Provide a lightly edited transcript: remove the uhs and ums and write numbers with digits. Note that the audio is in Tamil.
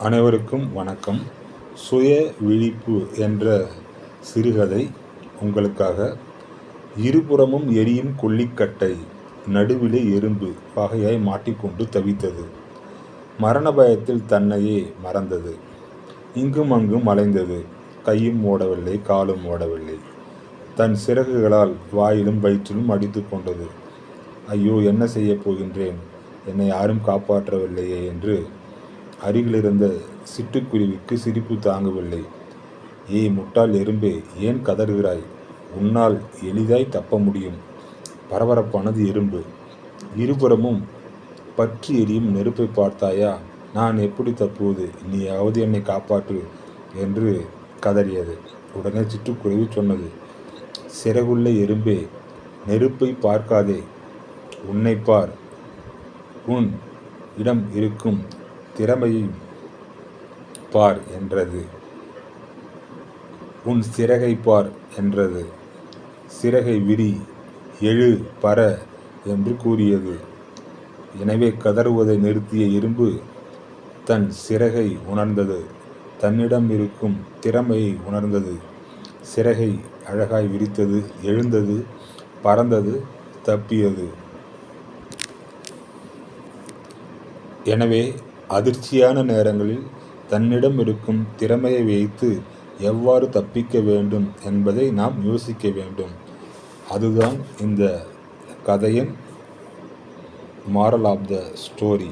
அனைவருக்கும் வணக்கம். சுய விழிப்பு என்ற சிறுகதை உங்களுக்காக. இருபுறமும் எரியும் கொல்லிக்கட்டை, நடுவிலே எறும்பு வகையாய் மாட்டிக்கொண்டு தவித்தது. மரண பயத்தில் தன்னையே மறந்தது. இங்கும் அங்கும் அலைந்தது. கையும் ஓடவில்லை, காலும் ஓடவில்லை. தன் சிறகுகளால் வாயிலும் வயிற்றிலும் அடித்து கொண்டது. ஐயோ, என்ன செய்யப் போகின்றேன், என்னை யாரும் காப்பாற்றவில்லையே என்று அருகிலிருந்த சிட்டுக்குருவிக்கு சிரிப்பு தாங்கவில்லை. ஏய் முட்டாள் எறும்பே, ஏன் கதறுகிறாய்? உன்னால் எளிதாய் தப்ப முடியும். பரபரப்பானது எறும்பு. இருபுறமும் பற்றி எரியும் நெருப்பை பார்த்தாயா? நான் எப்படி தப்புவது? நீயாவது என்னை காப்பாற்று என்று கதறியது. உடனே சிட்டுக்குருவி சொன்னது, சிறகுள்ள எறும்பே, நெருப்பை பார்க்காதே, உன்னை பார். உன் இடம் இருக்கும் திறமையை பார் என்றது. உன் சிறகை பார் என்றது. சிறகை விரி, எழு, பற என்று கூறியது. எனவே கதறுவதை நிறுத்திய எறும்பு தன் சிறகை உணர்ந்தது. தன்னிடம் இருக்கும் திறமையை உணர்ந்தது. சிறகை அழகாய் விரித்தது, எழுந்தது, பறந்தது, தப்பியது. எனவே அதிர்ச்சியான நேரங்களில் தன்னிடம் இருக்கும் திறமையை வைத்து எவ்வாறு தப்பிக்க வேண்டும் என்பதை நாம் யோசிக்க வேண்டும். அதுதான் இந்த கதையின் moral of the story.